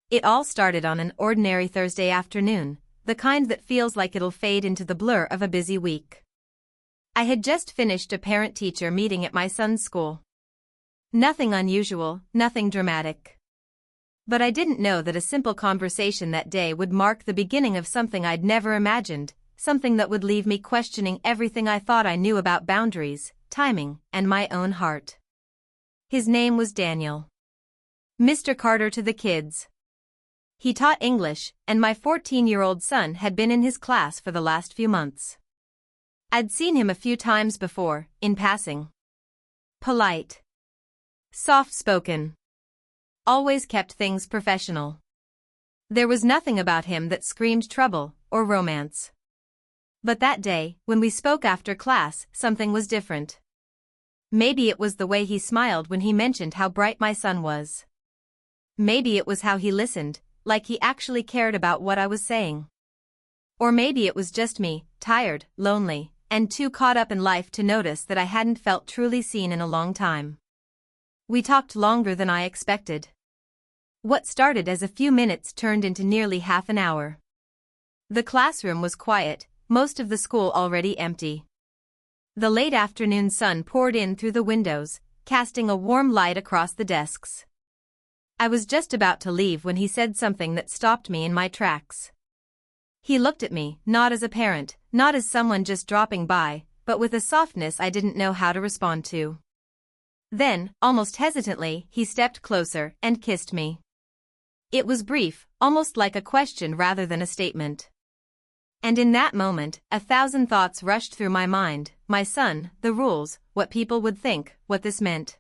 It all started on an ordinary Thursday afternoon, the kind that feels like it'll fade into the blur of a busy week. I had just finished a parent-teacher meeting at my son's school. Nothing unusual, nothing dramatic. But I didn't know that a simple conversation that day would mark the beginning of something I'd never imagined, something that would leave me questioning everything I thought I knew about boundaries, timing, and my own heart. His name was Daniel. Mr. Carter to the kids. He taught English, and my 14-year-old son had been in his class for the last few months. I'd seen him a few times before, in passing. Polite. Soft-spoken. Always kept things professional. There was nothing about him that screamed trouble or romance. But that day, when we spoke after class, something was different. Maybe it was the way he smiled when he mentioned how bright my son was. Maybe it was how he listened, like he actually cared about what I was saying. Or maybe it was just me, tired, lonely, and too caught up in life to notice that I hadn't felt truly seen in a long time. We talked longer than I expected. What started as a few minutes turned into nearly half an hour. The classroom was quiet, most of the school already empty. The late afternoon sun poured in through the windows, casting a warm light across the desks. I was just about to leave when he said something that stopped me in my tracks. He looked at me, not as a parent, not as someone just dropping by, but with a softness I didn't know how to respond to. Then, almost hesitantly, he stepped closer and kissed me. It was brief, almost like a question rather than a statement. And in that moment, 1,000 thoughts rushed through my mind: my son, the rules, what people would think, what this meant.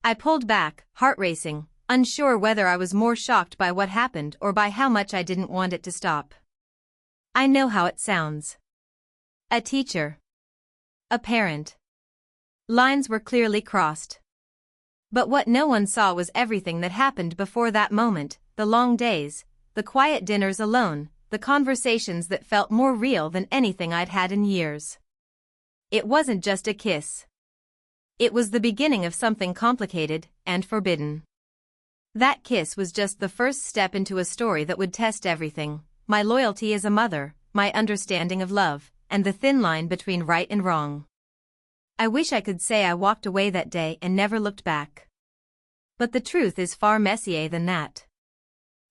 I pulled back, heart racing, unsure whether I was more shocked by what happened or by how much I didn't want it to stop. I know how it sounds. A teacher. A parent. Lines were clearly crossed. But what no one saw was everything that happened before that moment: the long days, the quiet dinners alone, the conversations that felt more real than anything I'd had in years. It wasn't just a kiss. It was the beginning of something complicated and forbidden. That kiss was just the first step into a story that would test everything: my loyalty as a mother, my understanding of love, and the thin line between right and wrong. I wish I could say I walked away that day and never looked back. But the truth is far messier than that.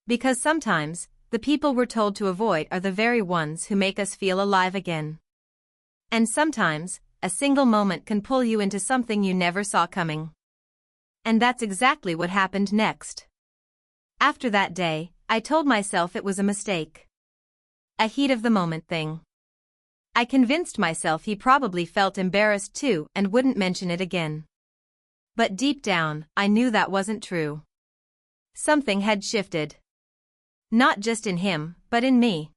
Because sometimes, the people we're told to avoid are the very ones who make us feel alive again. And sometimes, a single moment can pull you into something you never saw coming. And that's exactly what happened next. After that day, I told myself it was a mistake. A heat-of-the-moment thing. I convinced myself he probably felt embarrassed too and wouldn't mention it again. But deep down, I knew that wasn't true. Something had shifted. Not just in him, but in me.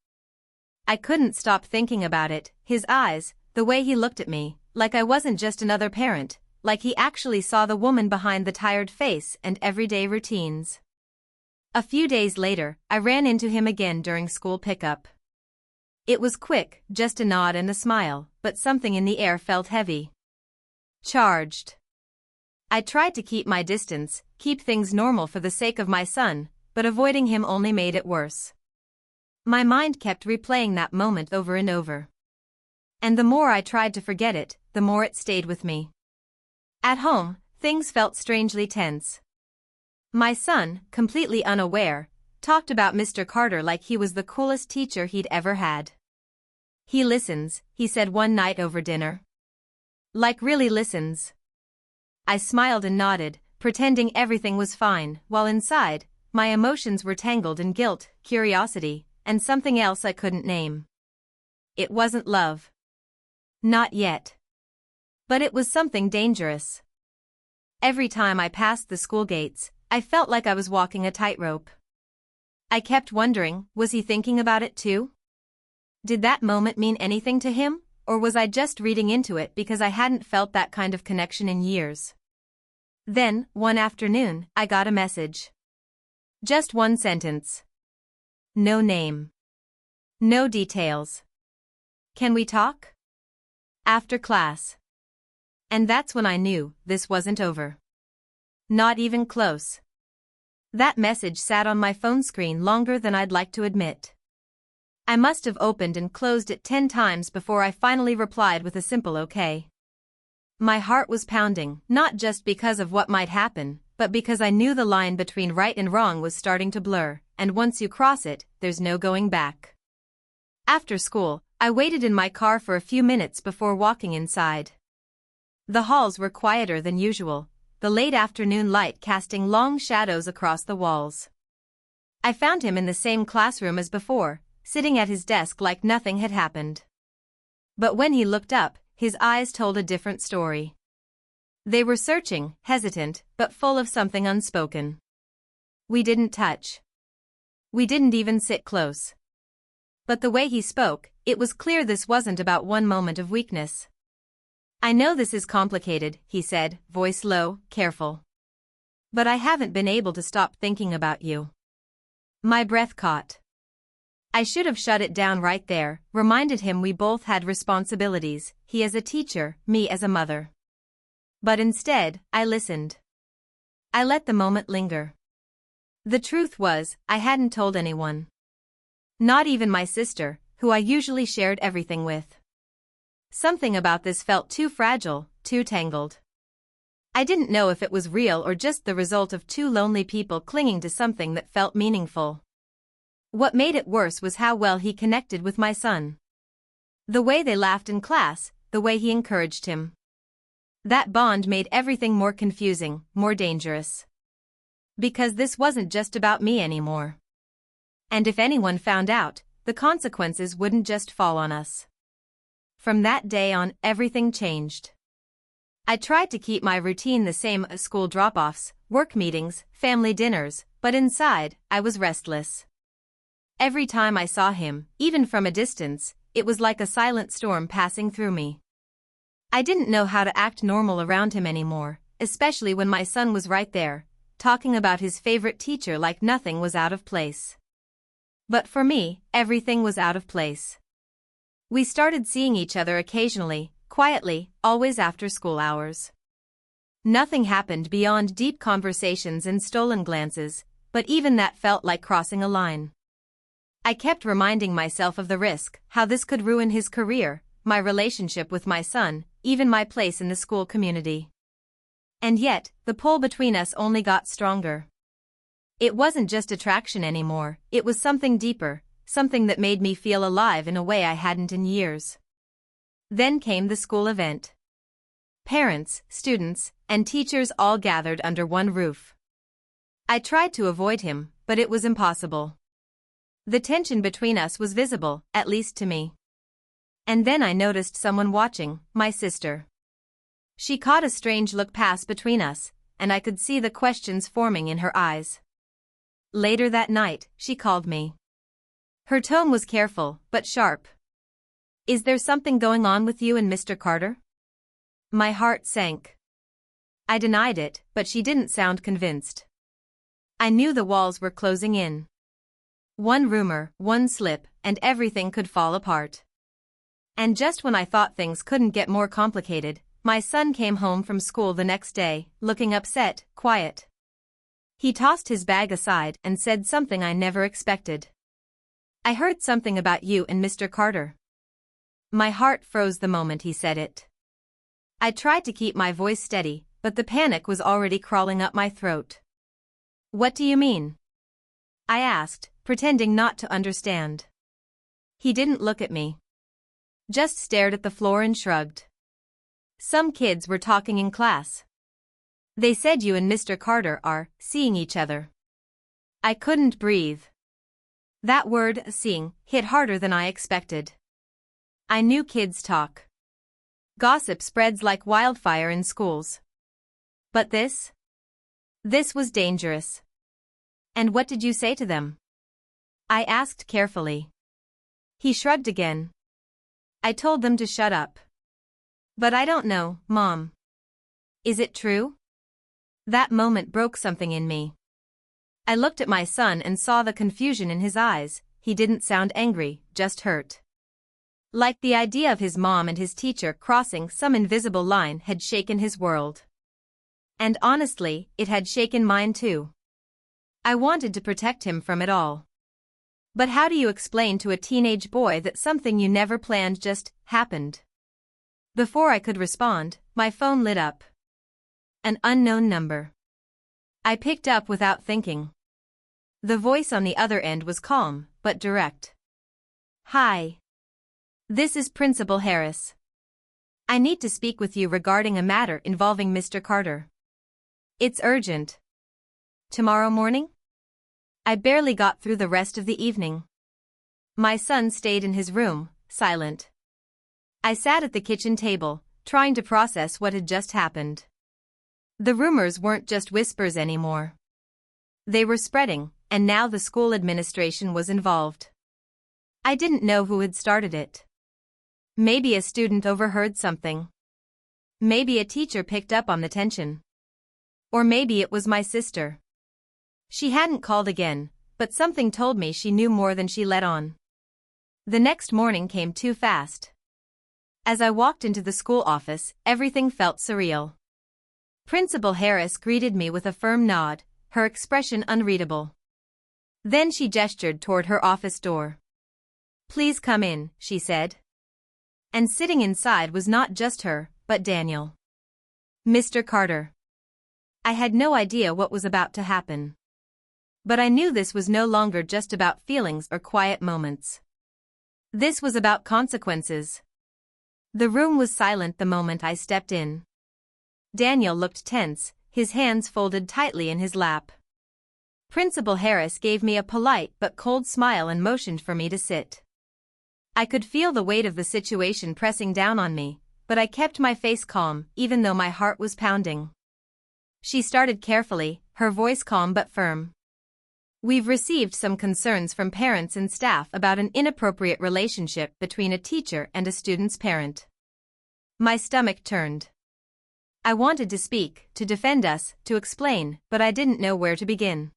I couldn't stop thinking about it: his eyes, the way he looked at me, like I wasn't just another parent, like he actually saw the woman behind the tired face and everyday routines. A few days later, I ran into him again during school pickup. It was quick, just a nod and a smile, but something in the air felt heavy. Charged. I tried to keep my distance, keep things normal for the sake of my son, but avoiding him only made it worse. My mind kept replaying that moment over and over. And the more I tried to forget it, the more it stayed with me. At home, things felt strangely tense. My son, completely unaware, talked about Mr. Carter like he was the coolest teacher he'd ever had. "He listens," he said one night over dinner. "Like really listens." I smiled and nodded, pretending everything was fine, while inside, my emotions were tangled in guilt, curiosity, and something else I couldn't name. It wasn't love. Not yet. But it was something dangerous. Every time I passed the school gates, I felt like I was walking a tightrope. I kept wondering, was he thinking about it too? Did that moment mean anything to him, or was I just reading into it because I hadn't felt that kind of connection in years? Then, one afternoon, I got a message. Just one sentence. No name. No details. "Can we talk?" After class. And that's when I knew this wasn't over. Not even close. That message sat on my phone screen longer than I'd like to admit. I must have opened and closed it 10 times before I finally replied with a simple okay. My heart was pounding, not just because of what might happen, but because I knew the line between right and wrong was starting to blur, and once you cross it, there's no going back. After school, I waited in my car for a few minutes before walking inside. The halls were quieter than usual, the late afternoon light casting long shadows across the walls. I found him in the same classroom as before, sitting at his desk like nothing had happened. But when he looked up, his eyes told a different story. They were searching, hesitant, but full of something unspoken. We didn't touch. We didn't even sit close. But the way he spoke, it was clear this wasn't about one moment of weakness. I know this is complicated, he said, voice low, careful. But I haven't been able to stop thinking about you. My breath caught. I should have shut it down right there, reminded him we both had responsibilities, he as a teacher, me as a mother. But instead, I listened. I let the moment linger. The truth was, I hadn't told anyone. Not even my sister, who I usually shared everything with. Something about this felt too fragile, too tangled. I didn't know if it was real or just the result of two lonely people clinging to something that felt meaningful. What made it worse was how well he connected with my son. The way they laughed in class, the way he encouraged him. That bond made everything more confusing, more dangerous. Because this wasn't just about me anymore. And if anyone found out, the consequences wouldn't just fall on us. From that day on, everything changed. I tried to keep my routine the same as school drop-offs, work meetings, family dinners, but inside, I was restless. Every time I saw him, even from a distance, it was like a silent storm passing through me. I didn't know how to act normal around him anymore, especially when my son was right there, talking about his favorite teacher like nothing was out of place. But for me, everything was out of place. We started seeing each other occasionally, quietly, always after school hours. Nothing happened beyond deep conversations and stolen glances, but even that felt like crossing a line. I kept reminding myself of the risk, how this could ruin his career, my relationship with my son, even my place in the school community. And yet, the pull between us only got stronger. It wasn't just attraction anymore, it was something deeper, something that made me feel alive in a way I hadn't in years. Then came the school event. Parents, students, and teachers all gathered under one roof. I tried to avoid him, but it was impossible. The tension between us was visible, at least to me. And then I noticed someone watching, my sister. She caught a strange look pass between us, and I could see the questions forming in her eyes. Later that night, she called me. Her tone was careful, but sharp. "Is there something going on with you and Mr. Carter?" My heart sank. I denied it, but she didn't sound convinced. I knew the walls were closing in. One rumor, one slip, and everything could fall apart. And just when I thought things couldn't get more complicated, my son came home from school the next day, looking upset, quiet. He tossed his bag aside and said something I never expected. "I heard something about you and Mr. Carter." My heart froze the moment he said it. I tried to keep my voice steady, but the panic was already crawling up my throat. "What do you mean?" I asked, pretending not to understand. He didn't look at me. Just stared at the floor and shrugged. "Some kids were talking in class. They said you and Mr. Carter are seeing each other." I couldn't breathe. That word, seeing, hit harder than I expected. I knew kids talk. Gossip spreads like wildfire in schools. But this? This was dangerous. "And what did you say to them?" I asked carefully. He shrugged again. "I told them to shut up." "But I don't know, Mom. Is it true?" That moment broke something in me. I looked at my son and saw the confusion in his eyes. He didn't sound angry, just hurt. Like the idea of his mom and his teacher crossing some invisible line had shaken his world. And honestly, it had shaken mine too. I wanted to protect him from it all. But how do you explain to a teenage boy that something you never planned just happened? Before I could respond, my phone lit up. An unknown number. I picked up without thinking. The voice on the other end was calm, but direct. Hi. This is Principal Harris. I need to speak with you regarding a matter involving Mr. Carter. It's urgent. Tomorrow morning? I barely got through the rest of the evening. My son stayed in his room, silent. I sat at the kitchen table, trying to process what had just happened. The rumors weren't just whispers anymore. They were spreading, and now the school administration was involved. I didn't know who had started it. Maybe a student overheard something. Maybe a teacher picked up on the tension. Or maybe it was my sister. She hadn't called again, but something told me she knew more than she let on. The next morning came too fast. As I walked into the school office, everything felt surreal. Principal Harris greeted me with a firm nod, her expression unreadable. Then she gestured toward her office door. "Please come in," she said. And sitting inside was not just her, but Daniel. Mr. Carter. I had no idea what was about to happen. But I knew this was no longer just about feelings or quiet moments. This was about consequences. The room was silent the moment I stepped in. Daniel looked tense, his hands folded tightly in his lap. Principal Harris gave me a polite but cold smile and motioned for me to sit. I could feel the weight of the situation pressing down on me, but I kept my face calm, even though my heart was pounding. She started carefully, her voice calm but firm. "We've received some concerns from parents and staff about an inappropriate relationship between a teacher and a student's parent." My stomach turned. I wanted to speak, to defend us, to explain, but I didn't know where to begin.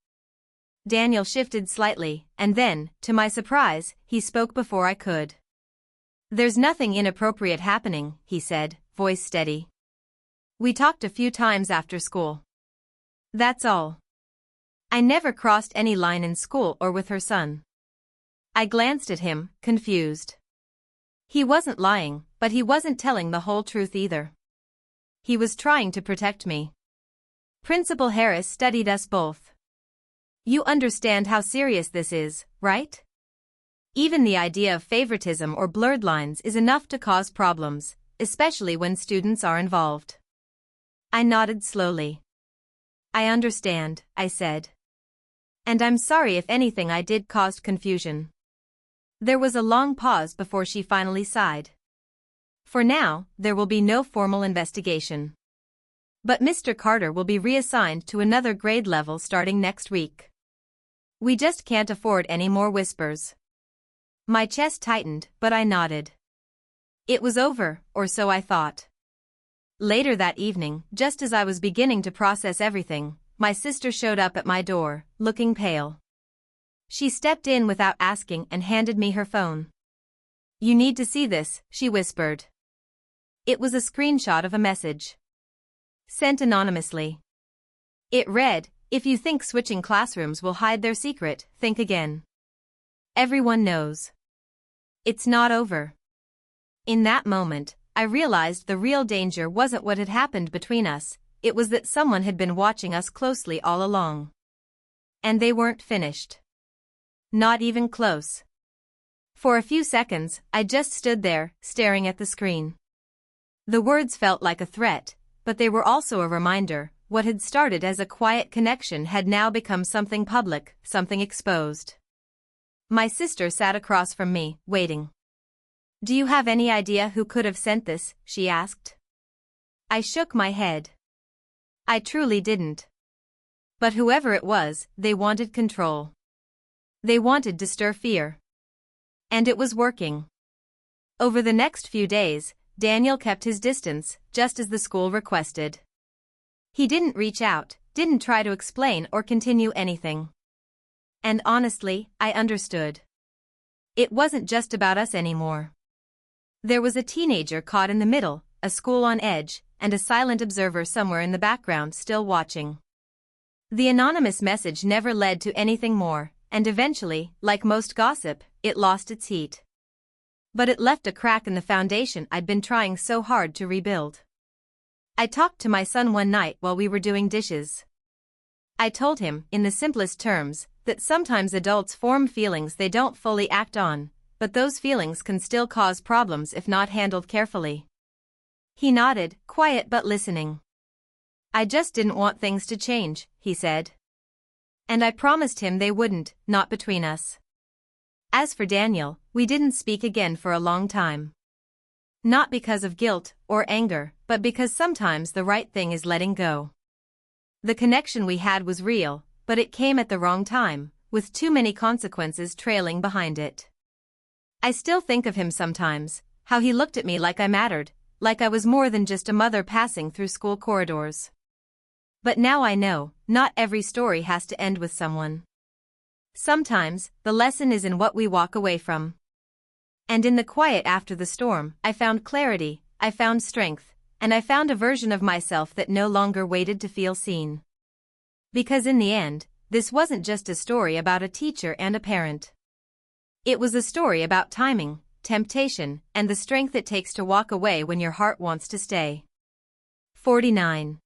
Daniel shifted slightly, and then, to my surprise, he spoke before I could. "There's nothing inappropriate happening," he said, voice steady. "We talked a few times after school. That's all. I never crossed any line in school or with her son." I glanced at him, confused. He wasn't lying, but he wasn't telling the whole truth either. He was trying to protect me. Principal Harris studied us both. "You understand how serious this is, right? Even the idea of favoritism or blurred lines is enough to cause problems, especially when students are involved." I nodded slowly. "I understand," I said. "And I'm sorry if anything I did caused confusion." There was a long pause before she finally sighed. "For now, there will be no formal investigation. But Mr. Carter will be reassigned to another grade level starting next week. We just can't afford any more whispers." My chest tightened, but I nodded. It was over, or so I thought. Later that evening, just as I was beginning to process everything, my sister showed up at my door, looking pale. She stepped in without asking and handed me her phone. "You need to see this," she whispered. It was a screenshot of a message. Sent anonymously. It read, "If you think switching classrooms will hide their secret, think again. Everyone knows. It's not over." In that moment, I realized the real danger wasn't what had happened between us, it was that someone had been watching us closely all along. And they weren't finished. Not even close. For a few seconds, I just stood there, staring at the screen. The words felt like a threat, but they were also a reminder. What had started as a quiet connection had now become something public, something exposed. My sister sat across from me, waiting. "Do you have any idea who could have sent this?" she asked. I shook my head. I truly didn't. But whoever it was, they wanted control. They wanted to stir fear. And it was working. Over the next few days, Daniel kept his distance, just as the school requested. He didn't reach out, didn't try to explain or continue anything. And honestly, I understood. It wasn't just about us anymore. There was a teenager caught in the middle, a school on edge, and a silent observer somewhere in the background still watching. The anonymous message never led to anything more, and eventually, like most gossip, it lost its heat. But it left a crack in the foundation I'd been trying so hard to rebuild. I talked to my son one night while we were doing dishes. I told him, in the simplest terms, that sometimes adults form feelings they don't fully act on, but those feelings can still cause problems if not handled carefully. He nodded, quiet but listening. I just didn't want things to change, he said. And I promised him they wouldn't, not between us. As for Daniel, we didn't speak again for a long time. Not because of guilt or anger, but because sometimes the right thing is letting go. The connection we had was real, but it came at the wrong time, with too many consequences trailing behind it. I still think of him sometimes, how he looked at me like I mattered, like I was more than just a mother passing through school corridors. But now I know, not every story has to end with someone. Sometimes, the lesson is in what we walk away from. And in the quiet after the storm, I found clarity, I found strength, and I found a version of myself that no longer waited to feel seen. Because in the end, this wasn't just a story about a teacher and a parent. It was a story about timing, temptation, and the strength it takes to walk away when your heart wants to stay. 49.